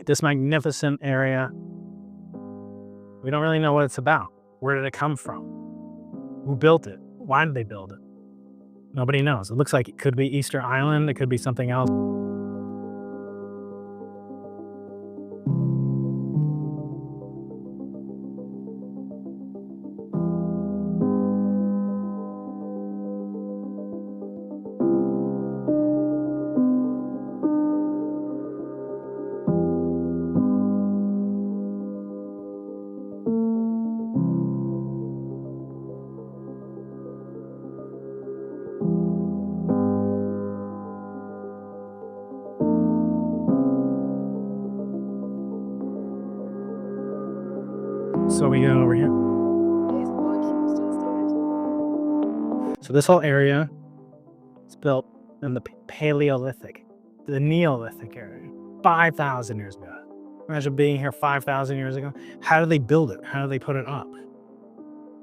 This magnificent area, we don't really know what it's about. Where did it come from? Who built it? Why did they build it? Nobody knows. It looks like it could be Easter Island. It could be something else. So we go over here. So this whole area is built in the Paleolithic, the Neolithic area, 5,000 years ago. Imagine being here 5,000 years ago. How did they build it? How did they put it up?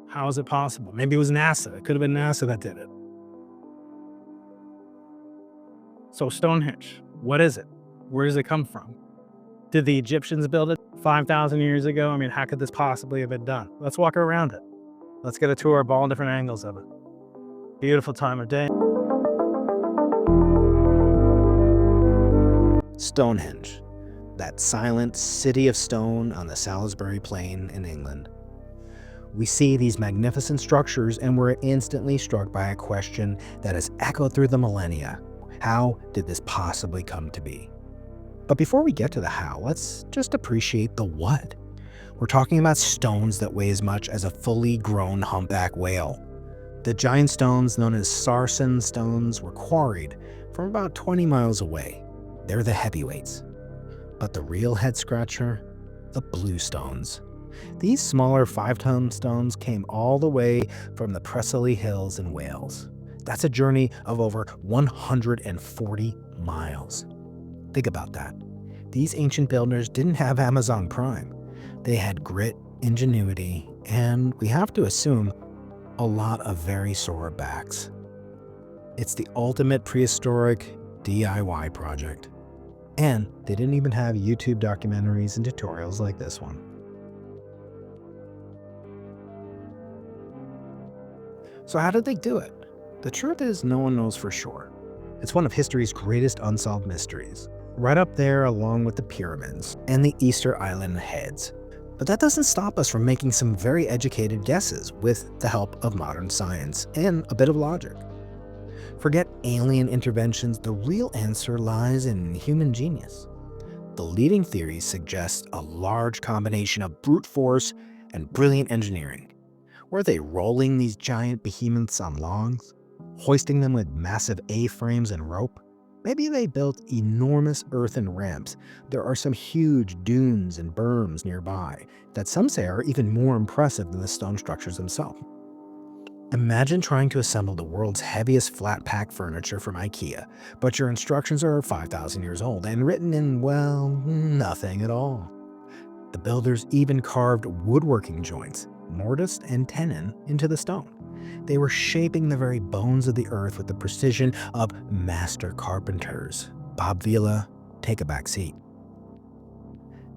How is it possible? Maybe it was NASA. It could have been NASA that did it. So Stonehenge, what is it? Where does it come from? Did the Egyptians build it 5,000 years ago? I mean, how could this possibly have been done? Let's walk around it. Let's get a tour of all different angles of it. Beautiful time of day. Stonehenge, that silent city of stone on the Salisbury Plain in England. We see these magnificent structures and we're instantly struck by a question that has echoed through the millennia. How did this possibly come to be? But before we get to the how, let's just appreciate the what. We're talking about stones that weigh as much as a fully grown humpback whale. The giant stones known as Sarsen stones were quarried from about 20 miles away. They're the heavyweights. But the real head scratcher, the bluestones. These smaller 5-ton stones came all the way from the Preseli Hills in Wales. That's a journey of over 140 miles. Think about that. These ancient builders didn't have Amazon Prime. They had grit, ingenuity, and we have to assume a lot of very sore backs. It's the ultimate prehistoric DIY project. And they didn't even have YouTube documentaries and tutorials like this one. So how did they do it? The truth is, no one knows for sure. It's one of history's greatest unsolved mysteries, right up there along with the pyramids and the Easter Island heads. But that doesn't stop us from making some very educated guesses with the help of modern science and a bit of logic. Forget alien interventions, the real answer lies in human genius. The leading theories suggest a large combination of brute force and brilliant engineering. Were they rolling these giant behemoths on logs? Hoisting them with massive A-frames and rope? Maybe they built enormous earthen ramps. There are some huge dunes and berms nearby that some say are even more impressive than the stone structures themselves. Imagine trying to assemble the world's heaviest flat-pack furniture from IKEA, but your instructions are 5,000 years old and written in, well, nothing at all. The builders even carved woodworking joints, mortise and tenon, into the stone. They were shaping the very bones of the earth with the precision of master carpenters. Bob Vila, take a back seat.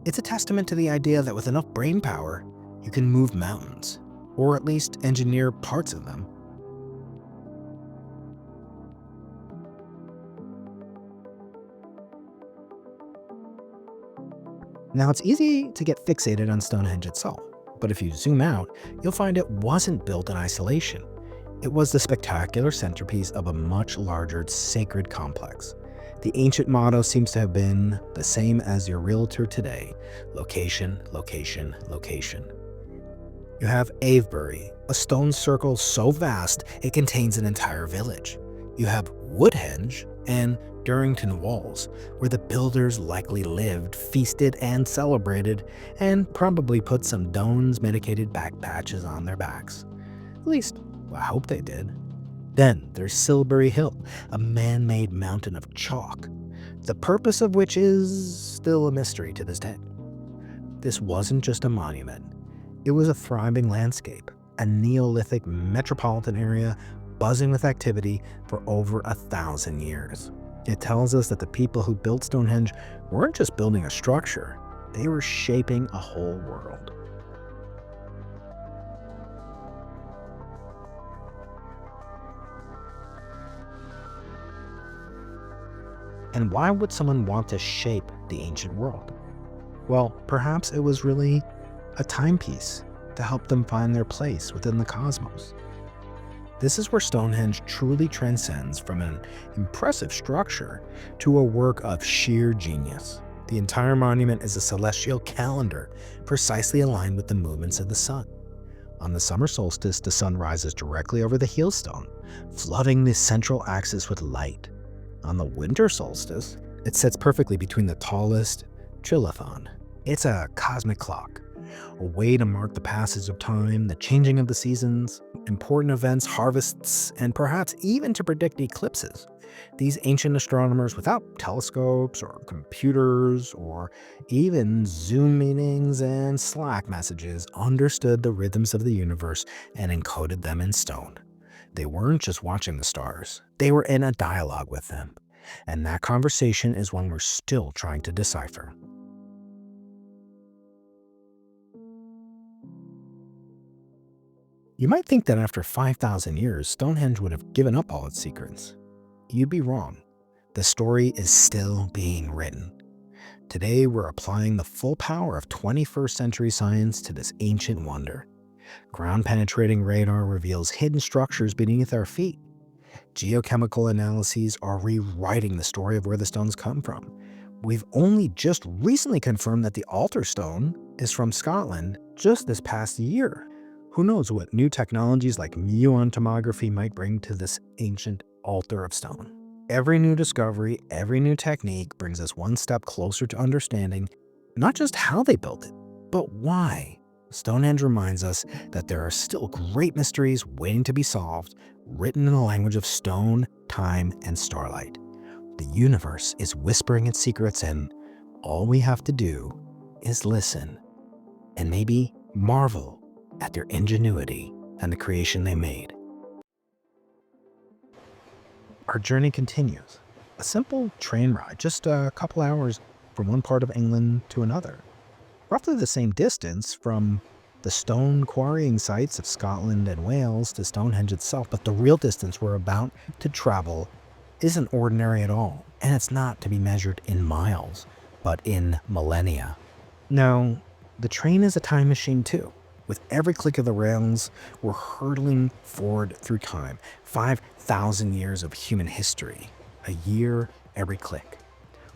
It's a testament to the idea that with enough brain power, you can move mountains, or at least engineer parts of them. Now, it's easy to get fixated on Stonehenge itself, but if you zoom out, you'll find it wasn't built in isolation. It was the spectacular centerpiece of a much larger sacred complex. The ancient motto seems to have been the same as your realtor today: location, location, location. You have Avebury, a stone circle so vast it contains an entire village. You have Woodhenge and Durrington Walls, where the builders likely lived, feasted, and celebrated, and probably put some Doan's medicated back patches on their backs. At least, I hope they did. Then there's Silbury Hill, a man-made mountain of chalk, the purpose of which is still a mystery to this day. This wasn't just a monument. It was a thriving landscape, a Neolithic metropolitan area buzzing with activity for over 1,000 years. It tells us that the people who built Stonehenge weren't just building a structure, they were shaping a whole world. And why would someone want to shape the ancient world? Well, perhaps it was really a timepiece to help them find their place within the cosmos. This is where Stonehenge truly transcends from an impressive structure to a work of sheer genius. The entire monument is a celestial calendar precisely aligned with the movements of the sun. On the summer solstice, the sun rises directly over the heel stone, flooding the central axis with light. On the winter solstice, it sits perfectly between the tallest trilithon. It's a cosmic clock, a way to mark the passage of time, the changing of the seasons, important events, harvests, and perhaps even to predict eclipses. These ancient astronomers, without telescopes or computers or even Zoom meetings and Slack messages, understood the rhythms of the universe and encoded them in stone. They weren't just watching the stars, they were in a dialogue with them. And that conversation is one we're still trying to decipher. You might think that after 5,000 years, Stonehenge would have given up all its secrets. You'd be wrong. The story is still being written. Today, we're applying the full power of 21st century science to this ancient wonder. Ground-penetrating radar reveals hidden structures beneath our feet. Geochemical analyses are rewriting the story of where the stones come from. We've only just recently confirmed that the altar stone is from Scotland just this past year. Who knows what new technologies like muon tomography might bring to this ancient altar of stone. Every new discovery, every new technique brings us one step closer to understanding not just how they built it, but why. Stonehenge reminds us that there are still great mysteries waiting to be solved, written in the language of stone, time, and starlight. The universe is whispering its secrets, and all we have to do is listen and maybe marvel at their ingenuity and the creation they made. Our journey continues. A simple train ride, just a couple hours from one part of England to another. Roughly the same distance from the stone quarrying sites of Scotland and Wales to Stonehenge itself, but the real distance we're about to travel isn't ordinary at all, and it's not to be measured in miles, but in millennia. Now, the train is a time machine too. With every click of the rails, we're hurtling forward through time. 5,000 years of human history. A year every click.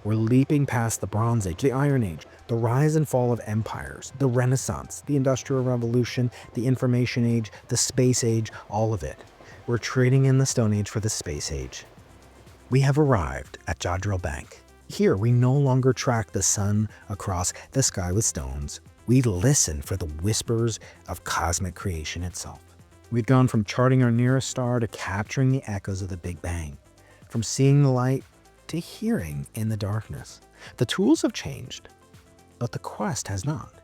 We're leaping past the Bronze Age, the Iron Age, the rise and fall of empires, the Renaissance, the Industrial Revolution, the Information Age, the Space Age, all of it. We're trading in the Stone Age for the Space Age. We have arrived at Jodrell Bank. Here, we no longer track the sun across the sky with stones. We listen for the whispers of cosmic creation itself. We've gone from charting our nearest star to capturing the echoes of the Big Bang, from seeing the light to hearing in the darkness. The tools have changed, but the quest has not.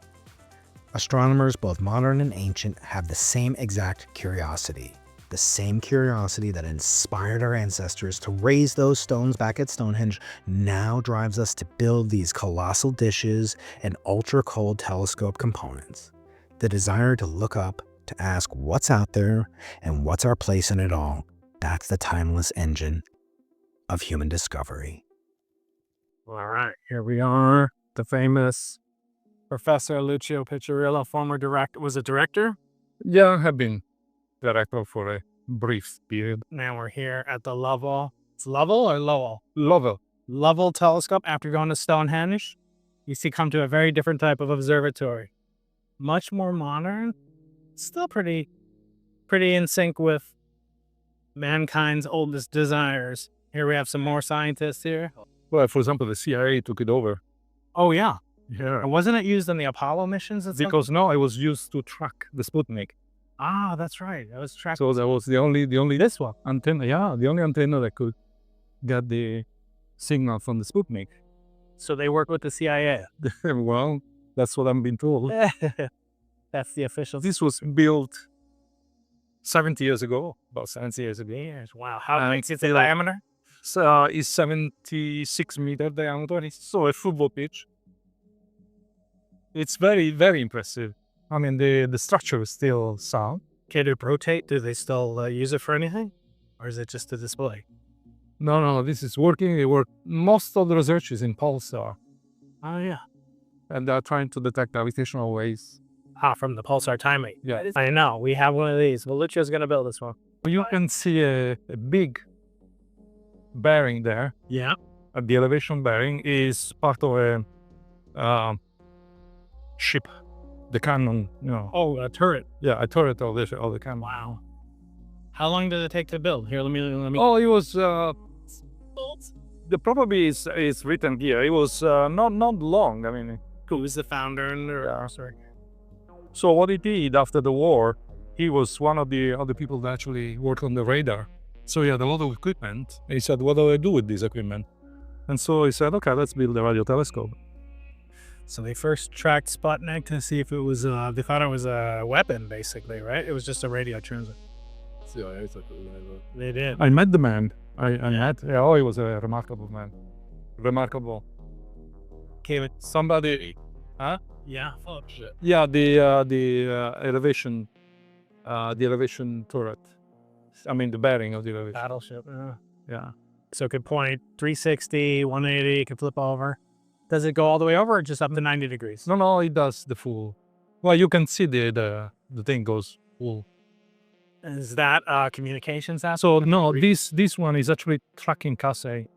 Astronomers, both modern and ancient, have the same exact curiosity. The same curiosity that inspired our ancestors to raise those stones back at Stonehenge now drives us to build these colossal dishes and ultra-cold telescope components. The desire to look up, to ask what's out there and what's our place in it all, that's the timeless engine of human discovery. All right, here we are. The famous Professor Lucio Piccirillo, former director, was a director? Yeah, I have been director for a brief period. Now we're here at the Lovell. It's Lovell or Lowell? Lovell. Lovell Telescope. After going to Stonehenge, you see come to a very different type of observatory. Much more modern, still pretty in sync with mankind's oldest desires. Here we have some more scientists here. Well, for example, the CIA took it over. Oh yeah. Yeah. And wasn't it used in the Apollo missions? Because now I was used to track the Sputnik. Ah, that's right. I was tracking. So that was the only This one. antenna. Yeah, the only antenna that could get the signal from the Sputnik. So they work with the CIA. Well, that's what I'm being told. That's the official. This was built 70 years ago, about 70 years ago. Years. Wow. How big is the diameter? is 76 meter diameter. So a football pitch. It's very, very impressive. I mean, the structure is still sound. Can it rotate? Do they still use it for anything? Or is it just a display? No, this is working. Most of the research is in pulsar, Oh, yeah. and they're trying to detect gravitational waves. From the pulsar timing. Yeah. I know. We have one of these. Well, Lucio's going to build this one. You can see a big bearing there. Yeah. The elevation bearing is part of a ship, the cannon. Oh, a turret. Yeah, a turret of the cannon. Wow. How long did it take to build? Here, let me. Oh, it was. The probably is written here. It was not long. I mean, Who was the founder? Yeah. So what he did after the war, he was one of the other people that actually worked on the radar. So he had a lot of equipment. He said, "What do I do with this equipment?" And so he said, "Okay, let's build a radio telescope." So they first tracked Sputnik to see if it was. They thought it was a weapon, basically, right? It was just a radio transmitter. They did. I met the man. I met. Yeah, oh, he was a remarkable man. Remarkable. Came with Somebody. yeah, full of shit. Yeah, the elevation turret. I mean, the bearing of the elevation. Battleship. Yeah. Yeah. So it could point 360, 180. It could flip over. Does it go all the way over, or just up to 90 degrees? No, it does the full. Well, you can see the thing goes full. Is that communications app? So no, this one is actually tracking Casey.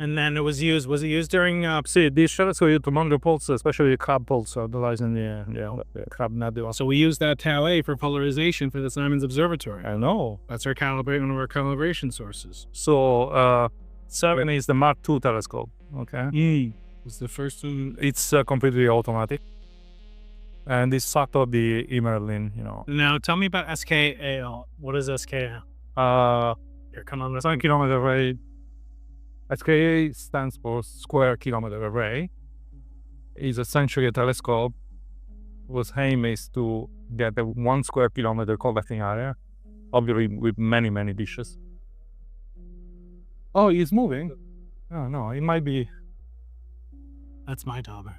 And then it was used. Was it used during? See, this telescope used to monitor pulses, especially the crab pulse, utilizing the crab nebula. So we used that tau A for polarization for the Simons Observatory. I know. That's one of our calibration sources. So 7 is the Mark II telescope. Okay. Was the first one. It's completely automatic. And it's sort of the Emerlin, Now tell me about SKAL. What is SKAL? Here, come on. Square Kilometre Array. SKA stands for Square Kilometre Array. It's essentially a telescope whose aim is to get a 1 square kilometer collecting area, obviously with many, many dishes. Oh, it's moving. Oh, no, it might be. That's my dauber.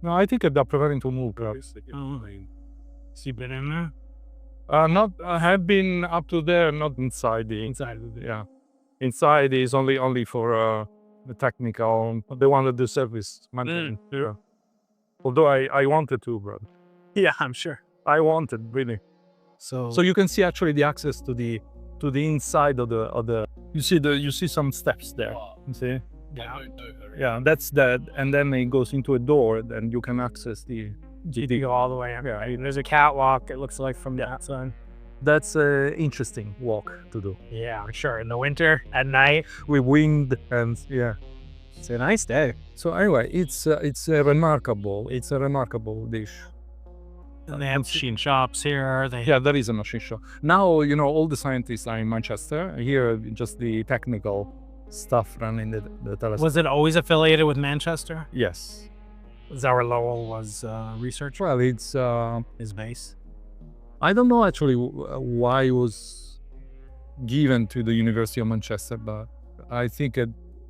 No, I think they're preparing to move. Oh, has he been in there? I have been up to there, not inside the. Inside of the. Yeah. Inside is only for the technical. They wanted the service maintenance. Yeah. Although I wanted to, brother. Yeah, I'm sure. I wanted really. So you can see actually the access to the inside of the. You see some steps there. You see? yeah, Yeah, that's that, and then it goes into a door. Then you can access the. you go all the way up. Yeah, there's a catwalk. It looks like from the outside. That's an interesting walk to do. Yeah, I'm sure. In the winter, at night, With wind and yeah. it's a nice day. So anyway, it's a remarkable dish. And they have machine shops here. Yeah, there is a machine shop. Now, all the scientists are in Manchester. Here, just the technical stuff running the telescope. Was it always affiliated with Manchester? Yes. Zara Lowell was research. Well, it's His base. I don't know actually why it was given to the University of Manchester, but I think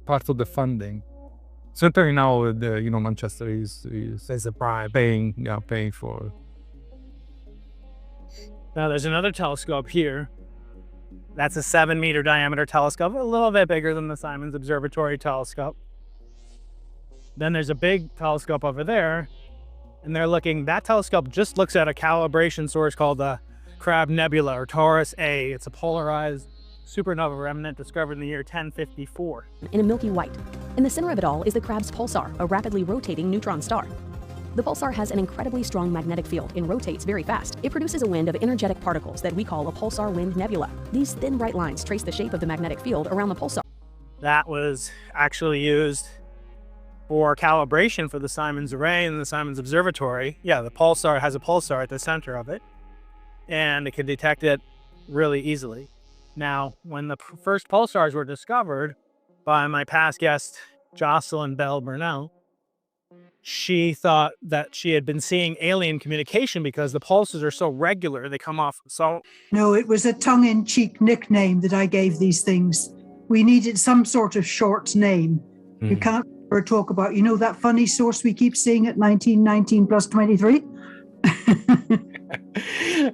part of the funding. Certainly now, Manchester is There's a prime. paying for. Now there's another telescope here. That's a 7-meter diameter telescope, a little bit bigger than the Simons Observatory telescope. Then there's a big telescope over there, and that telescope just looks at a calibration source called the Crab Nebula, or Taurus A. It's a polarized supernova remnant discovered in the year 1054. In a milky white. In the center of it all is the Crab's pulsar, a rapidly rotating neutron star. The pulsar has an incredibly strong magnetic field and rotates very fast. It produces a wind of energetic particles that we call a pulsar wind nebula. These thin bright lines trace the shape of the magnetic field around the pulsar. That was actually used for calibration for the Simons Array and the Simons Observatory. Yeah, the pulsar has a pulsar at the center of it, and it can detect it really easily. Now, when the first pulsars were discovered by my past guest, Jocelyn Bell Burnell, she thought that she had been seeing alien communication because the pulses are so regular, they come off so... No, it was a tongue-in-cheek nickname that I gave these things. we needed some sort of short name. You can't ever talk about, that funny source we keep seeing at 1919 plus 23?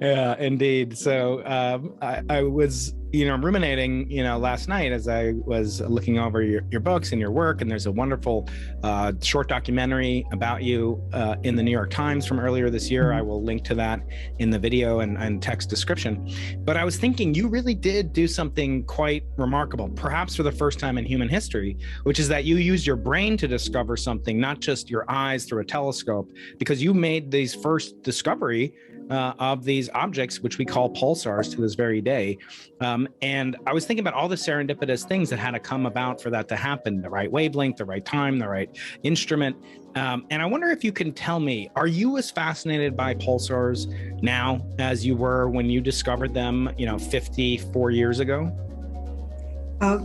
Yeah, indeed. So I was, ruminating, last night as I was looking over your books and your work, and there's a wonderful short documentary about you in the New York Times from earlier this year. I will link to that in the video and text description. But I was thinking you really did do something quite remarkable, perhaps for the first time in human history, which is that you used your brain to discover something, not just your eyes through a telescope, because you made these first discovery of these objects, which we call pulsars to this very day. And I was thinking about all the serendipitous things that had to come about for that to happen, the right wavelength, the right time, the right instrument. And I wonder if you can tell me, are you as fascinated by pulsars now as you were when you discovered them, 54 years ago?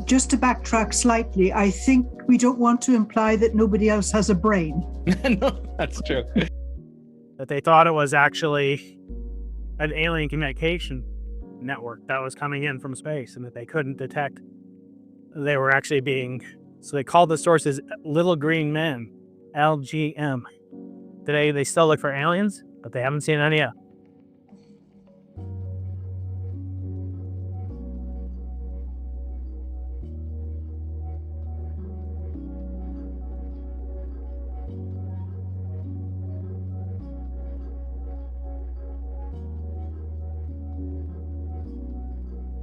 Just to backtrack slightly, I think we don't want to imply that nobody else has a brain. No, that's true. That they thought it was actually an alien communication network that was coming in from space, and that they couldn't detect. They were actually so they called the sources little green men, LGM. Today they still look for aliens, but they haven't seen any yet.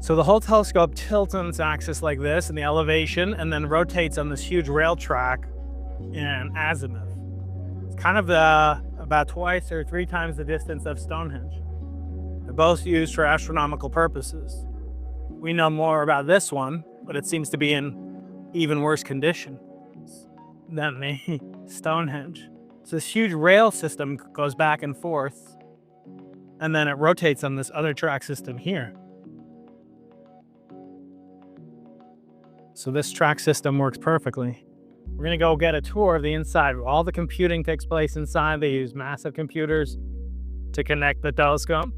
So the whole telescope tilts on its axis like this in the elevation, and then rotates on this huge rail track in azimuth. It's kind of about twice or three times the distance of Stonehenge. They're both used for astronomical purposes. We know more about this one, but it seems to be in even worse condition than the Stonehenge. So this huge rail system goes back and forth, and then it rotates on this other track system here. So this track system works perfectly. We're gonna go get a tour of the inside. All the computing takes place inside. They use massive computers to connect the telescope.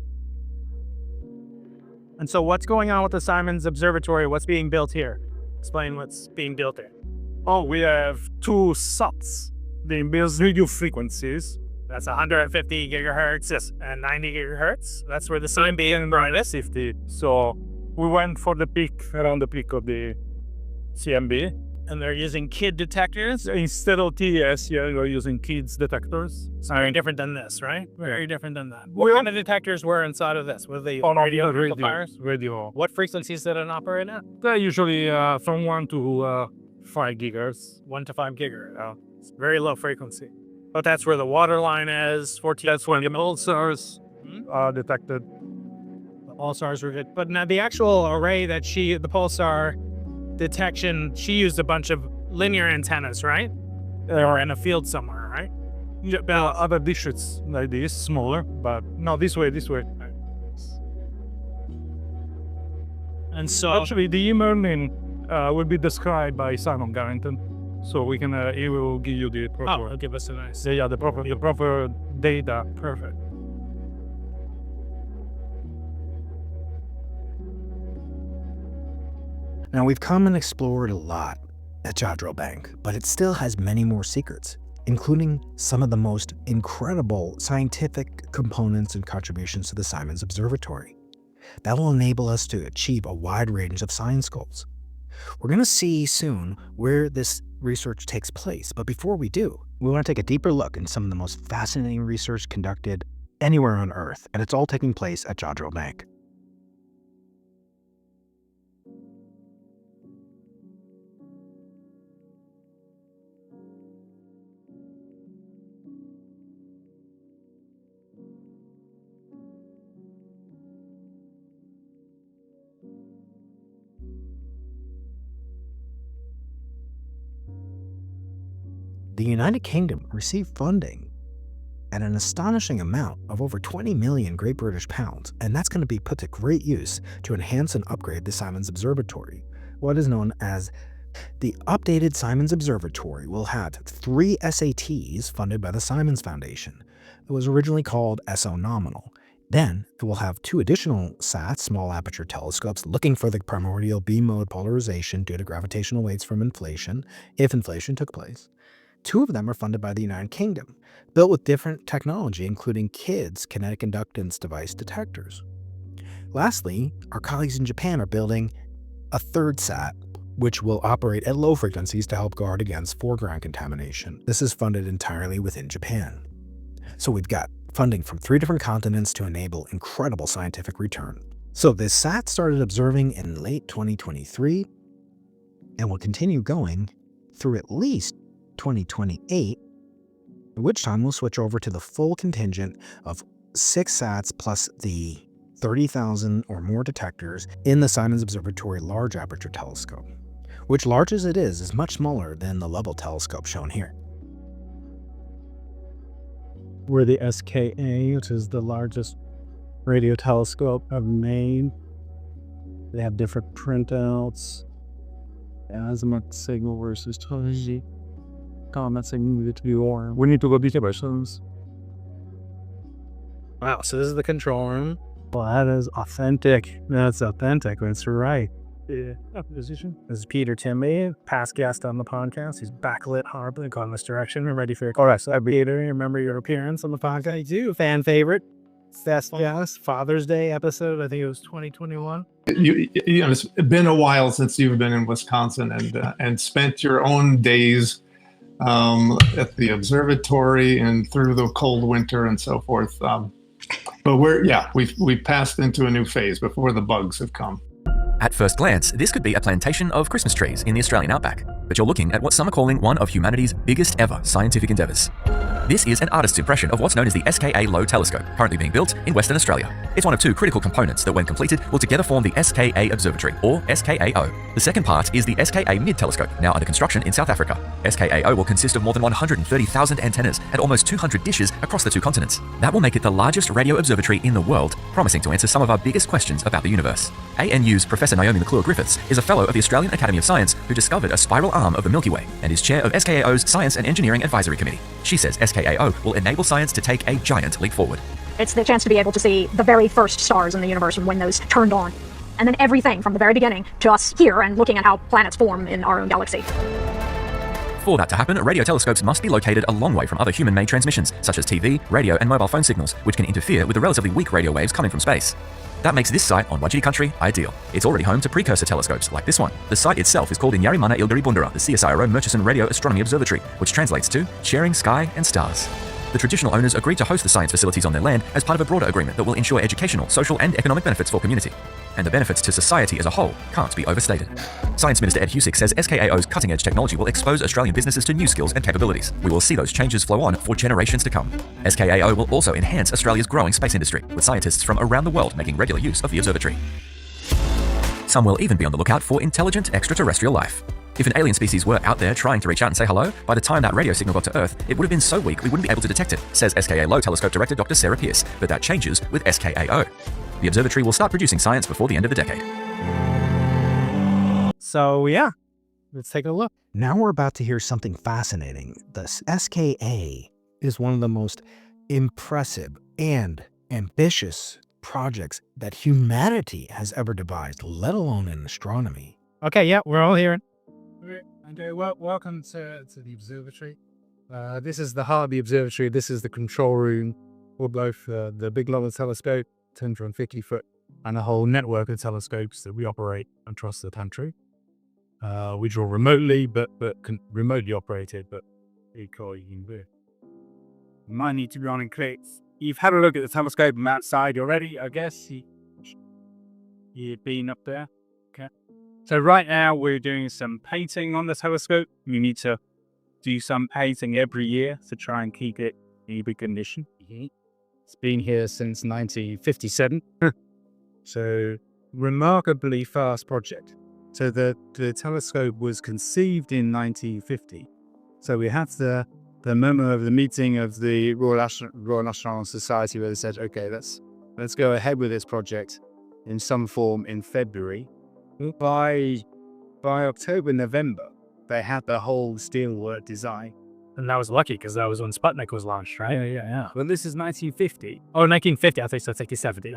And so what's going on with the Simons Observatory? What's being built here? Explain what's being built there. Oh, we have two SATs, the immersed radio frequencies. That's 150 gigahertz and 90 gigahertz. That's where the sun being brightest. 50. So we went for the peak, around the peak of the CMB. And they're using KID detectors? Instead of TES, yeah, we're using KIDS detectors. It's very different than this, right? Very different than that. What kind of detectors were inside of this? Were they radio amplifiers? Radio. What frequencies did it operate at? They're usually from 1 to 5 gigahertz. 1 to 5 gigahertz. Oh, it's very low frequency. But that's where the water line is. 14. That's when the pulsars are detected. The pulsars were good. But now the actual array that the pulsar detection, she used a bunch of linear antennas, right? Or in a field somewhere, right? Yeah, other dishes like this, smaller, but no, this way. And so actually, the e-learning will be described by Simon Garrington, so we can. He will give you the proper. He'll give us a nice. Yeah, the proper data. Perfect. Now, we've come and explored a lot at Jodrell Bank, but it still has many more secrets, including some of the most incredible scientific components and contributions to the Simons Observatory. That will enable us to achieve a wide range of science goals. We're going to see soon where this research takes place, but before we do, we want to take a deeper look at some of the most fascinating research conducted anywhere on Earth, and it's all taking place at Jodrell Bank. The United Kingdom received funding at an astonishing amount of over 20 million Great British pounds, and that's going to be put to great use to enhance and upgrade the Simons Observatory. What is known as the updated Simons Observatory will have 3 SATs funded by the Simons Foundation. It was originally called SO Nominal, Then it will have 2 additional SATs, small aperture telescopes, looking for the primordial B-mode polarization due to gravitational waves from inflation, if inflation took place. 2 of them are funded by the United Kingdom, built with different technology, including KIDS, kinetic inductance device detectors. Lastly, our colleagues in Japan are building a 3rd SAT, which will operate at low frequencies to help guard against foreground contamination. This is funded entirely within Japan. So we've got funding from 3 different continents to enable incredible scientific return. So this SAT started observing in late 2023 and will continue going through at least 2028, at which time we'll switch over to the full contingent of 6 SATs plus the 30,000 or more detectors in the Simons Observatory Large Aperture Telescope, which, large as it is much smaller than the Lovell Telescope shown here. We're the SKA, which is the largest radio telescope ever made. They have different printouts. Azimuth signal versus Toji. Comet signal to be warm. We need to go deeper questions. Wow, so this is the control room. Well, that is authentic. That's authentic. That's right. Yeah. This is Peter Timmy, past guest on the podcast. He's backlit horribly, going this direction. We're ready for your chorus. Peter, remember your appearance on the podcast too? Fan favorite. Yes, Father's Day episode. I think it was 2021. You know, it's been a while since you've been in Wisconsin and spent your own days at the observatory and through the cold winter and so forth. But we've passed into a new phase before the bugs have come. At first glance, this could be a plantation of Christmas trees in the Australian outback, but you're looking at what some are calling one of humanity's biggest ever scientific endeavours. This is an artist's impression of what's known as the SKA Low Telescope, currently being built in Western Australia. It's one of 2 critical components that, when completed, will together form the SKA Observatory, or SKAO. The second part is the SKA Mid Telescope, now under construction in South Africa. SKAO will consist of more than 130,000 antennas and almost 200 dishes across the 2 continents. That will make it the largest radio observatory in the world, promising to answer some of our biggest questions about the universe. ANU's Professor Naomi McClure-Griffiths is a fellow of the Australian Academy of Science who discovered a spiral arm of the Milky Way and is chair of SKAO's Science and Engineering Advisory Committee. She says SKAO will enable science to take a giant leap forward. It's the chance to be able to see the very first stars in the universe and when those turned on. And then everything from the very beginning to us here and looking at how planets form in our own galaxy. For that to happen, radio telescopes must be located a long way from other human-made transmissions, such as TV, radio, and mobile phone signals, which can interfere with the relatively weak radio waves coming from space. That makes this site on Wajiri country ideal. It's already home to precursor telescopes like this one. The site itself is called Inyarimana Ilgari Bundara, the CSIRO Murchison Radio Astronomy Observatory, which translates to Sharing Sky and Stars. The traditional owners agreed to host the science facilities on their land as part of a broader agreement that will ensure educational, social, and economic benefits for community. And the benefits to society as a whole can't be overstated. Science Minister Ed Husick says SKAO's cutting-edge technology will expose Australian businesses to new skills and capabilities. We will see those changes flow on for generations to come. SKAO will also enhance Australia's growing space industry, with scientists from around the world making regular use of the observatory. Some will even be on the lookout for intelligent extraterrestrial life. If an alien species were out there trying to reach out and say hello, by the time that radio signal got to Earth, it would have been so weak we wouldn't be able to detect it, says SKA Low Telescope Director Dr. Sarah Pierce, but that changes with SKAO. The observatory will start producing science before the end of the decade. So yeah, let's take a look. Now we're about to hear something fascinating. The SKA is one of the most impressive and ambitious projects that humanity has ever devised, let alone in astronomy. Okay, yeah, we're all hearing. And welcome to the observatory. This is the heart of the observatory. This is the control room for both the big Lovell Telescope, 250-foot, and a whole network of telescopes that we operate across the country. We draw remotely, but remotely operated, but you can do. Might need to be on in clicks. You've had a look at the telescope from outside already, I guess. You've been up there. Okay. So right now we're doing some painting on the telescope. We need to do some painting every year to try and keep it in good condition. It's been here since 1957. So remarkably fast project. So the telescope was conceived in 1950. So we had the memo of the meeting of the Royal Astronomical Society where they said, okay, let's go ahead with this project in some form in February. By October, November, they had the whole steelwork design. And that was lucky because that was when Sputnik was launched, right? Yeah. Well, this is 1950. Oh, 1950. I think so. 1970.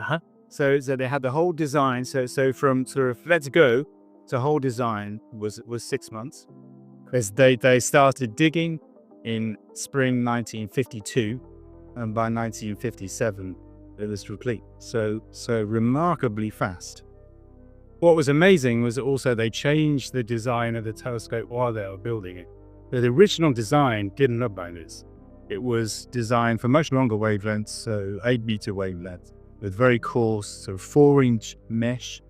So they had the whole design. So from sort of let's go to whole design was 6 months. Because they started digging in spring 1952, and by 1957 it was complete. So remarkably fast. What was amazing was also they changed the design of the telescope while they were building it. The original design didn't look like this. It was designed for much longer wavelengths, so 8-meter wavelengths, with very coarse, sort of 4-inch mesh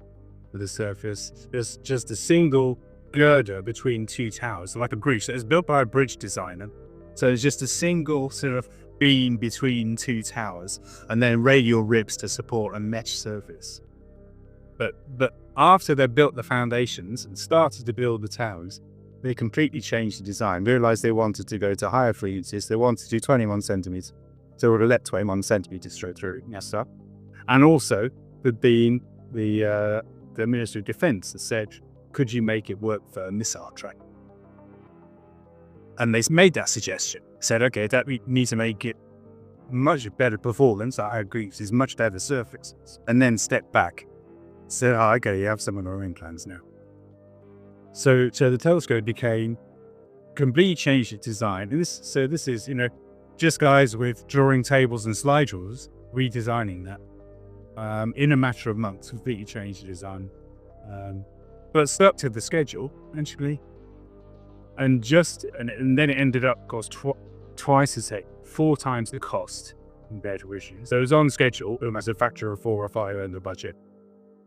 for the surface. There's just a single girder between two towers, like a bridge. So it's built by a bridge designer. So it's just a single sort of beam between two towers, and then radial ribs to support a mesh surface. But after they built the foundations and started to build the towers, they completely changed the design, realized they wanted to go to higher frequencies. They wanted to do 21 centimeters. So we would have let 21 centimeters straight through. Yes, sir. And also, there'd been the Ministry of Defense that said, could you make it work for a missile track? And they made that suggestion. Said, okay, that we need to make it much better performance. I agree, it's much better surfaces. And then step back. So, okay, you have some of our own plans now. So the telescope became completely changed its design. And this is, just guys with drawing tables and slide rules redesigning that in a matter of months, completely changed the design. But stuck to the schedule, eventually. And then it ended up, of course, twice as heavy, 4 times the cost compared to originally. So it was on schedule, almost a factor of 4 or 5 in the budget,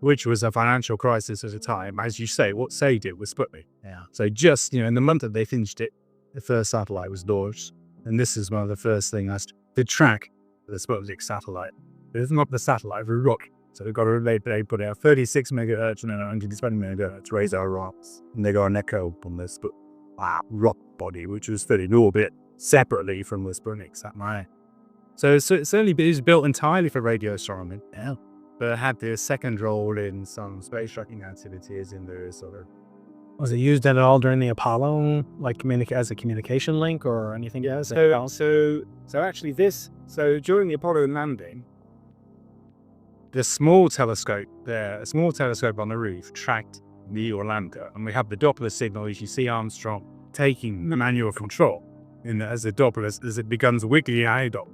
which was a financial crisis at the time. As you say, what saved it was Sputnik. Yeah. So just, in the month that they finished it, the first satellite was launched. And this is one of the first things to track the Sputnik satellite. It's not the satellite, the rocket. So they put out 36 megahertz and then 120 megahertz radar arms. And they got an echo on this rock body, which was still in orbit separately from the Sputnik satellite. So certainly it was built entirely for radio astronomy. Yeah. But it had the second role in some space tracking activities in the sort of... Was it used at all during the Apollo, like as a communication link or anything? Yeah, so actually during the Apollo landing, the small telescope on the roof tracked the Orlando, and we have the Doppler signal as you see Armstrong taking the manual control as the Doppler, as it becomes wiggling idle.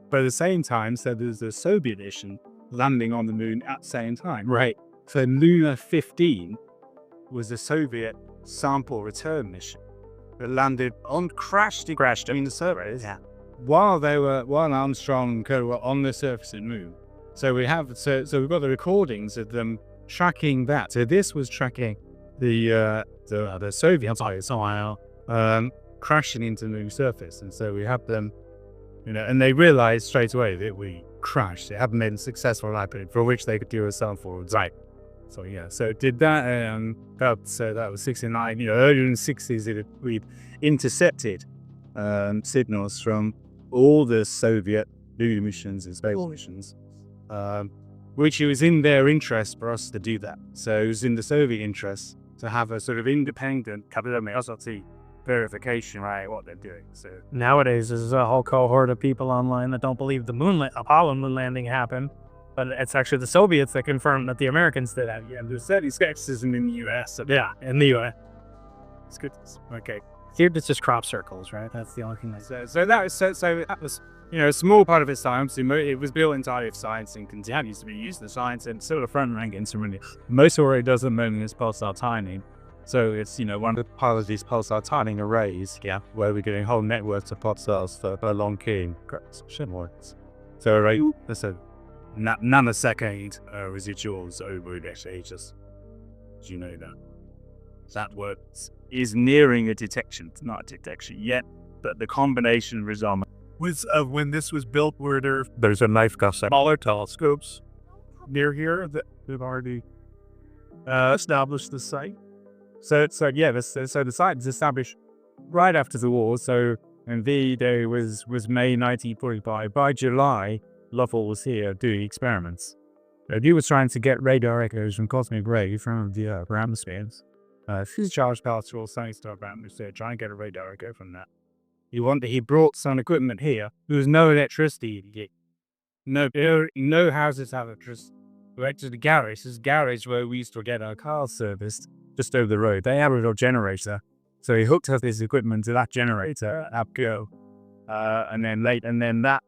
But at the same time, so there's a Soviet mission landing on the moon at the same time. Right. So Luna 15 was a Soviet sample return mission that crashed in the surveys while Armstrong were on the surface of the moon. So we've got the recordings of them tracking that. So this was tracking the Soviet crashing into the moon surface, and so we have them, and they realized straight away that we crashed. They haven't made a successful landing for which they could do a sample. Right. So so did that. So that was 69. Earlier in the 60s, we'd intercepted signals from all the Soviet lunar missions and space missions. Which it was in their interest for us to do that. So it was in the Soviet interest to have a sort of independent verification, right, what they're doing. So nowadays, there's a whole cohort of people online that don't believe the Apollo moon landing happened, but it's actually the Soviets that confirmed that the Americans did that. Yeah, there's steady skepticism in the U.S. In the U.S. It's good. Okay. Here, it's just crop circles, right? That's the only thing. So that was a small part of its science. It was built entirely of science and continues to be used in science and sort of front-rank instrument. Most of what it does at the moment is pulsar timing. So it's, one of the part of these pulsar timing arrays, where we're getting whole networks of pulsars for long keying. So that's a nanosecond residuals over the just that word is nearing a detection. It's not a detection yet, but the combination result when this was built, there's a knife cut smaller telescopes near here that have already established the site. So the site was established right after the war. So and V-Day was May 1945. By July, Lovell was here doing experiments. He was trying to get radar echoes from cosmic rays from the upper atmospheres. His charge particles, science stuff atmosphere, trying to get a radar echo from that. He brought some equipment here. There was no electricity. No houses have electricity. We went to the garage. This garage where we used to get our cars serviced, just over the road. They have a little generator. So he hooked up his equipment to that generator at go. And then that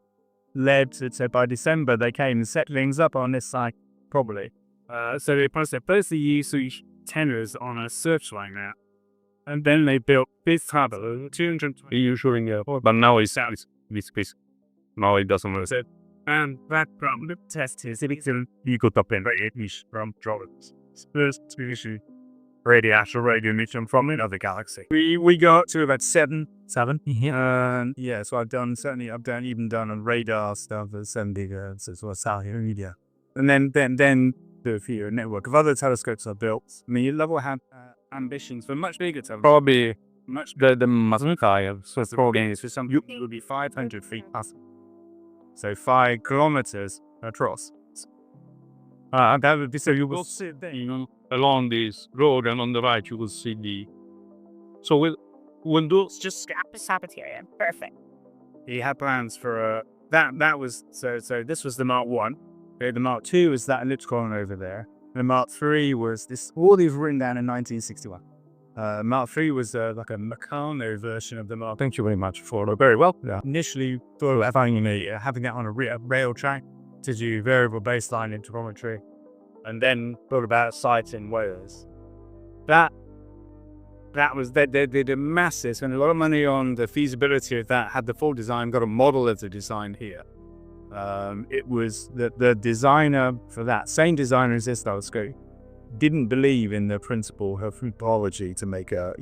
led to, so by December, they came and set things up on this side, probably. So they firstly used antennas on a searchlight now. And then they built this tower, 220. Usually, but now it's this piece. Now it doesn't work. And that problem test is you got up in from drawings. First issue. Radio emission from another galaxy. We got to about seven. Yeah. So I've even done on radar stuff at 7 gigahertz as well, South Media. And then the network of other telescopes are built. I mean, Lovell had ambitions for much bigger telescopes. Probably Much the Mazunkai, so it's probably for some it would be 500 feet plus. So 5 kilometers across. That would be so you will sit there, along this road, and on the right you will see the. So when those Just Sabbatarian. Perfect. he had plans for that was so this was the Mark 1. Okay, the Mark 2 was that elliptical one over there. The Mark 3 was this. All these were written down in 1961. Mark 3 was like a Meccano version of the Mark. Thank you very much for very well. Yeah. Initially thought of having that on a rail track to do variable baseline interferometry, and then thought about sites in Wales. That was they did a massive, spent a lot of money on the feasibility of that. Had the full design, got a model of the design here. It was the designer for that same designer as this telescope didn't believe in the principle of topology to make a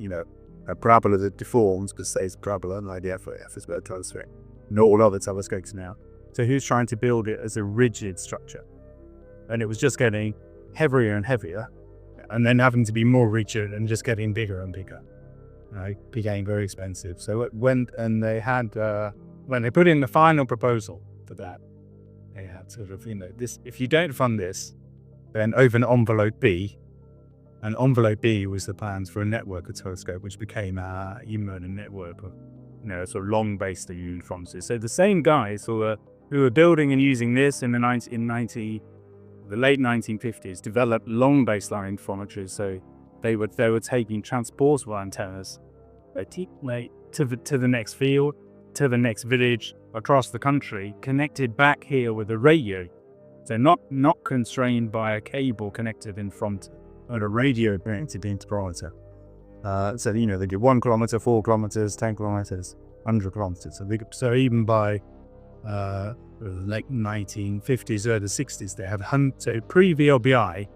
parabola that deforms but stays a parabola, like the F-squared telescope, and all other telescopes now. So he was trying to build it as a rigid structure, and it was just getting heavier and heavier, and then having to be more rigid and just getting bigger and bigger. It became very expensive. So it went, and they had when they put in the final proposal for that, they had sort of this: if you don't fund this, then over an envelope B, and envelope B was the plans for a network of telescope, which became our Emerald network of, sort of long-based uniformity. So the same guys who were building and using this in the late 1950s developed long baseline interferometry. So they were taking transportable antennas to the next field, to the next village across the country, connected back here with a radio. So not constrained by a cable connected in front, but a radio connected interferometer. So they did 1 kilometer, 4 kilometers, 10 kilometers, 100 kilometers. So even by late 1950s, early 60s, they had pre-VLBI,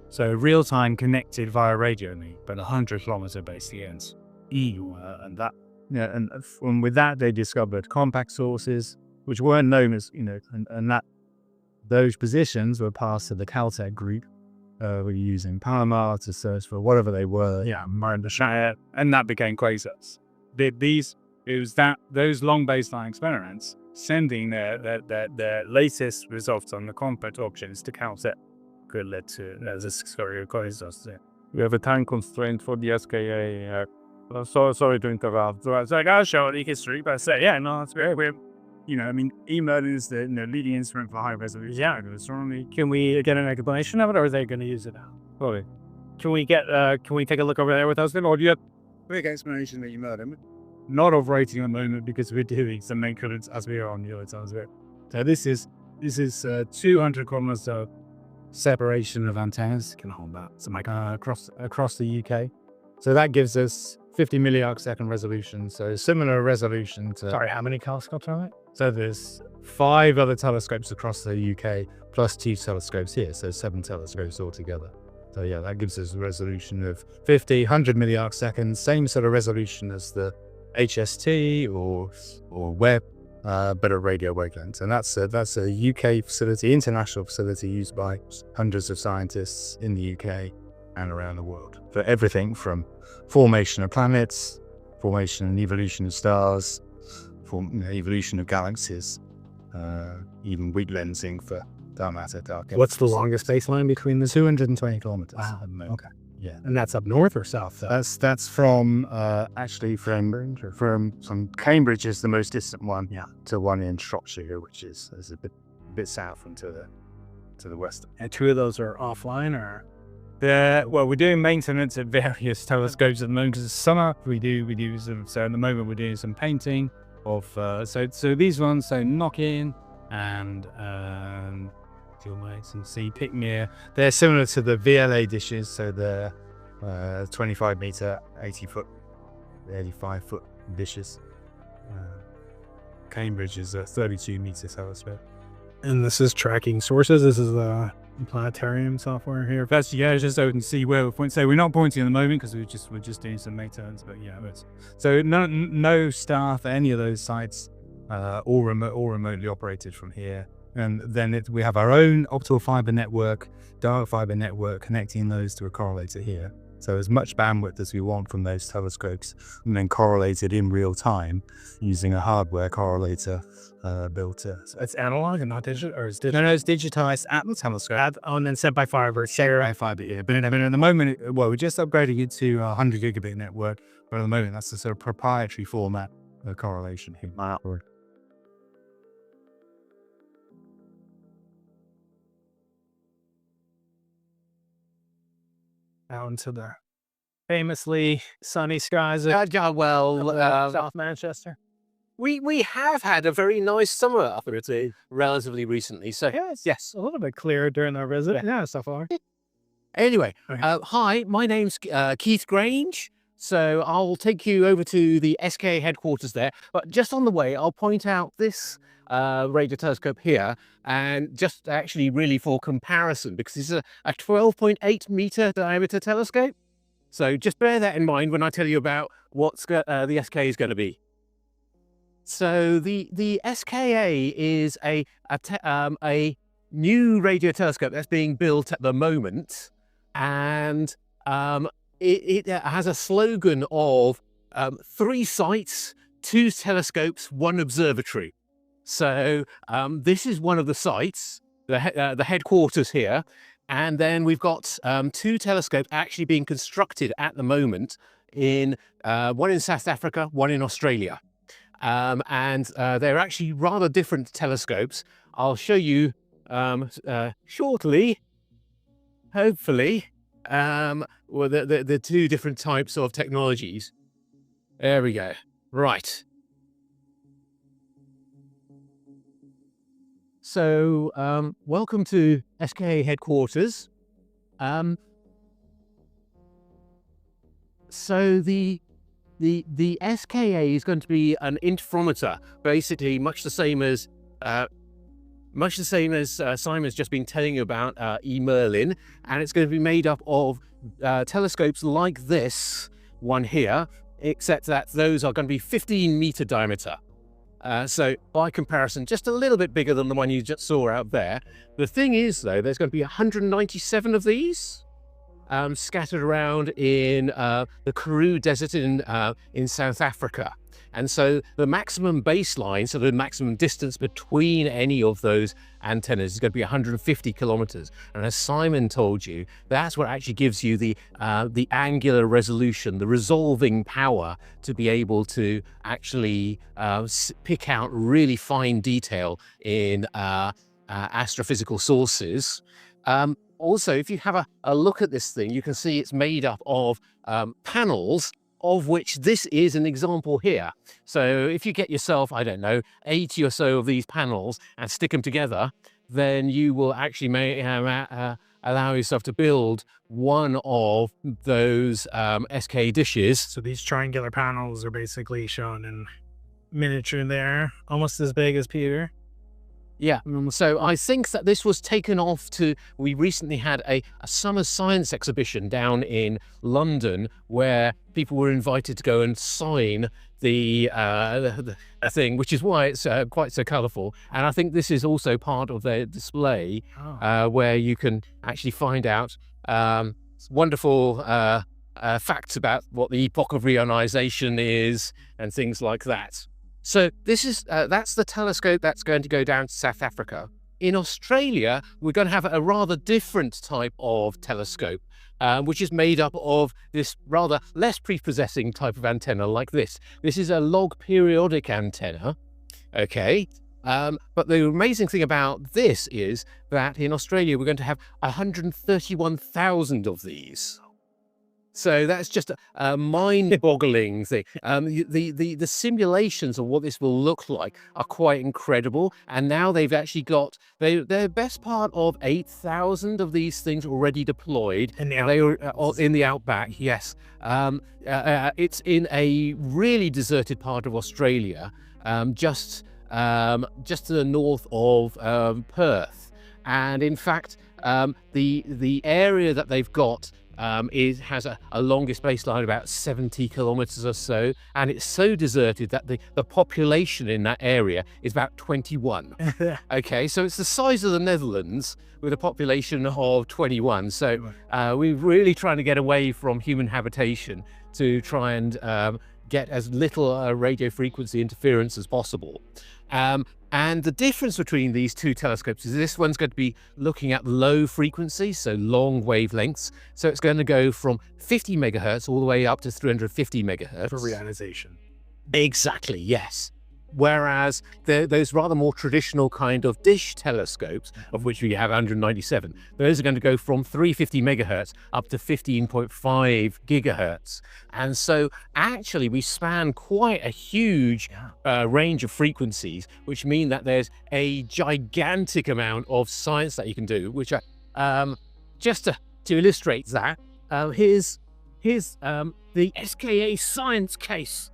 so real-time connected via radio link, but 100 kilometer base ends. And with that they discovered compact sources, which weren't known as and that. Those positions were passed to the Caltech group. Were using Palomar to search for whatever they were. And that became quasars. Those long baseline experiments sending their latest results on the compact options to Caltech could lead to the discovery of quasars. we have a time constraint for the SKA. Sorry to interrupt. So I was like, I'll show the history, but I say, yeah, no, that's great. email is the leading instrument for high resolution. Yeah, can we get an explanation of it, or are they going to use it now? Sorry. Can we take a look over there with us then, or do you have quick explanation that you murdered? Not of rating at the moment because we're doing some maintenance as we are on the other times. So this is 200 kilometers of separation of antennas. Can hold that. So across the UK. So that gives us 50 milliarc-second resolution. So similar resolution to. Sorry, how many telescopes are there? So there's 5 other telescopes across the UK plus 2 telescopes here. So 7 telescopes altogether. So yeah, that gives us a resolution of 50, 100 milliarc-seconds. Same sort of resolution as the HST or Webb, but at radio wavelengths. And that's a UK facility, international facility used by hundreds of scientists in the UK and around the world for everything from formation of planets, formation and evolution of stars, evolution of galaxies, even weak lensing for dark matter, dark. What's the longest baseline between the 220 kilometers. Wow. Okay. Yeah. And that's up north or south? Though? That's from actually from Cambridge is the most distant one. Yeah. To one in Shropshire, which is a bit south and to the west. And 2 of those are offline, or Well, we're doing maintenance at various telescopes at the moment because it's summer. We do some. So at the moment we're doing some painting of. So these ones. So knock in and you'll wait and see pick near. They're similar to the VLA dishes. So they're 25 meter, 80 foot, 85 foot dishes. Cambridge is a 32 meter telescope. and this is tracking sources. This is the planetarium software here. That's just so we can see where we're pointing. So we're not pointing at the moment because we're just doing some maintenance. But yeah, so no staff at any of those sites, all remotely operated from here. And then we have our own optical fiber network, dark fiber network, connecting those to a correlator here. So as much bandwidth as we want from those telescopes, and then correlated in real time using a hardware correlator built in. So it's analog and not digital, or is digital? No, it's digitized at the telescope. And then sent by fiber. By fiber, yeah. But at the moment, we're just upgrading it to a 100 gigabit network. But at the moment, that's the sort of proprietary format of correlation here. Wow. Out into the famously sunny skies of South Manchester. We have had a very nice summer up here relatively recently. So Yes, a little bit clearer during our visit. Yeah, so far. anyway, Okay. hi, my name's Keith Grange. So I'll take you over to the SKA headquarters there. But just on the way, I'll point out this radio telescope here, and just actually really for comparison, because this is a 12.8 meter diameter telescope. So just bear that in mind when I tell you about what the SKA is going to be. So the SKA is a new radio telescope that's being built at the moment, and it has a slogan of 3 sites, 2 telescopes, 1 observatory. So this is one of the sites, the headquarters here, and then we've got 2 telescopes actually being constructed at the moment, in one in South Africa, one in Australia. And they're actually rather different telescopes. I'll show you shortly, hopefully, well, the 2 different types of technologies. There we go. Right. So, welcome to SKA headquarters. So the SKA is going to be an interferometer, basically much the same as Simon's just been telling you about Merlin, and it's going to be made up of telescopes like this one here, except that those are going to be 15 meter diameter. So by comparison, just a little bit bigger than the one you just saw out there. The thing is, though, there's going to be 197 of these scattered around in the Karoo Desert in South Africa. And so the maximum baseline, so the maximum distance between any of those antennas is going to be 150 kilometers. And as Simon told you, that's what actually gives you the angular resolution, the resolving power to be able to actually pick out really fine detail in astrophysical sources. Also, if you have a look at this thing, you can see it's made up of panels, of which this is an example here. So if you get yourself, I don't know, 80 or so of these panels and stick them together, then you will actually allow yourself to build one of those SK dishes. So these triangular panels are basically shown in miniature there, almost as big as Peter. Yeah, so I think that this was taken off we recently had a summer science exhibition down in London where people were invited to go and sign the thing, which is why it's quite so colourful. And I think this is also part of their display where you can actually find out wonderful facts about what the epoch of reionization is and things like that. So this is that's the telescope that's going to go down to South Africa. In Australia, we're going to have a rather different type of telescope. which is made up of this rather less prepossessing type of antenna like this. This is a log periodic antenna, okay? But the amazing thing about this is that in Australia, we're going to have 131,000 of these. So that's just a mind-boggling thing. The simulations of what this will look like are quite incredible. And now they've actually got their best part of 8,000 of these things already deployed. In the They were in the outback, yes. It's in a really deserted part of Australia, just to the north of Perth. And in fact, the area that they've got has a longest baseline about 70 kilometers or so, and it's so deserted that the population in that area is about 21. Okay, so it's the size of the Netherlands with a population of 21. So we're really trying to get away from human habitation to try and get as little radio frequency interference as possible. And the difference between these two telescopes is this one's going to be looking at low frequencies, so long wavelengths. So it's going to go from 50 megahertz all the way up to 350 megahertz. For reionization. Exactly, yes. Whereas those rather more traditional kind of dish telescopes, of which we have 197, those are going to go from 350 megahertz up to 15.5 gigahertz. And so actually we span quite a huge range of frequencies, which mean that there's a gigantic amount of science that you can do, which just to illustrate that, here's the SKA science case.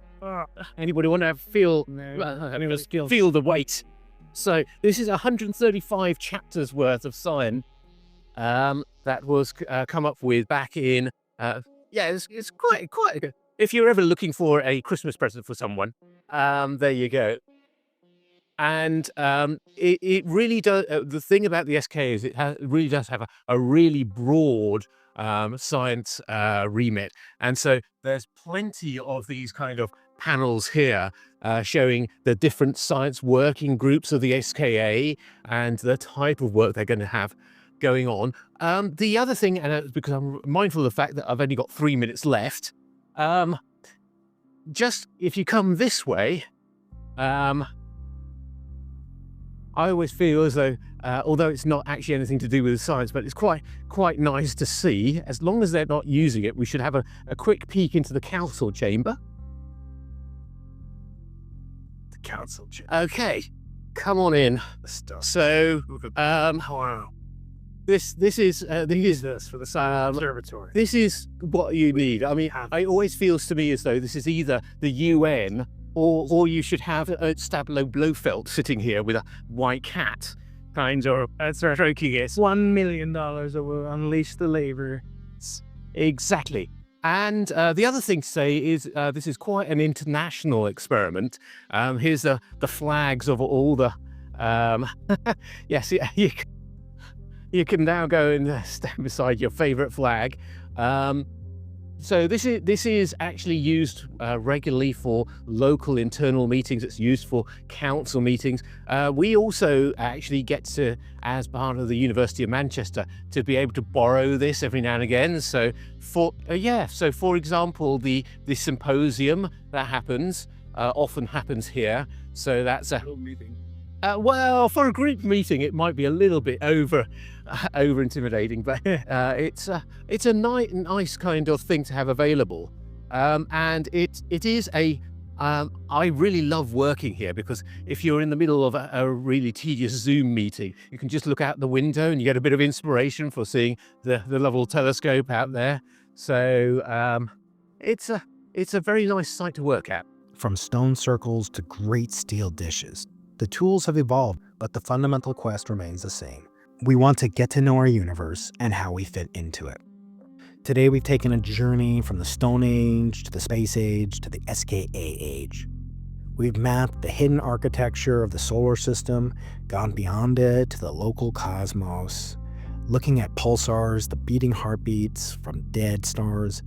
Anybody want to feel the weight? So this is 135 chapters worth of science that was come up with back in it's quite good. If you're ever looking for a Christmas present for someone, there you go. And it really does. The thing about the SK is it really does have a really broad science remit, and so there's plenty of these kind of panels here showing the different science working groups of the SKA and the type of work they're going to have going on. The other thing, and because I'm mindful of the fact that I've only got 3 minutes left, just if you come this way, I always feel as though, although it's not actually anything to do with the science, but it's quite nice to see. As long as they're not using it, we should have a quick peek into the council chamber. Council chamber. Okay, come on in. So, wow. This is this for the observatory. This is what you need. I mean, it always feels to me as though this is either the UN or you should have Stablo Blofeld sitting here with a white cat, kind of stroking it. $1 million that will unleash the labor. Exactly. And the other thing to say is this is quite an international experiment. Here's the flags of all the... yes, you can now go and stand beside your favourite flag. So this is actually used regularly for local internal meetings. It's used for council meetings. We also actually get to, as part of the University of Manchester, to be able to borrow this every now and again. So for example, the symposium that happens often happens here. So that's a meeting. Well, for a group meeting, it might be a little bit over intimidating, but it's a nice kind of thing to have available, and it is a. I really love working here because if you're in the middle of a really tedious Zoom meeting, you can just look out the window and you get a bit of inspiration for seeing the Lovell Telescope out there. So it's a very nice site to work at. From stone circles to great steel dishes, the tools have evolved, but the fundamental quest remains the same. We want to get to know our universe and how we fit into it. Today we've taken a journey from the Stonehenge to the Space Age to the SKA Age. We've mapped the hidden architecture of the solar system, gone beyond it to the local cosmos, looking at pulsars, the beating heartbeats from dead stars.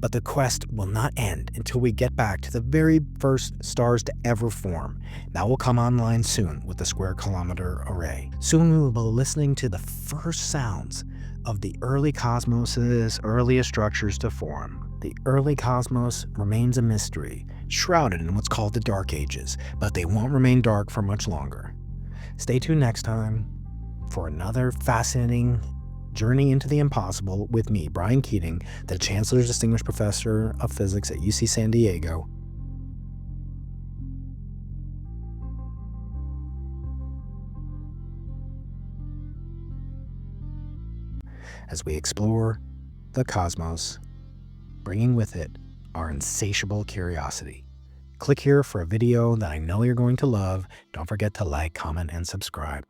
But the quest will not end until we get back to the very first stars to ever form. That will come online soon with the Square Kilometre Array. Soon we will be listening to the first sounds of the early cosmos's earliest structures to form. The early cosmos remains a mystery, shrouded in what's called the Dark Ages, but they won't remain dark for much longer. Stay tuned next time for another fascinating journey into the impossible with me, Brian Keating, the Chancellor's Distinguished Professor of Physics at UC San Diego. As we explore the cosmos, bringing with it our insatiable curiosity. Click here for a video that I know you're going to love. Don't forget to like, comment, and subscribe.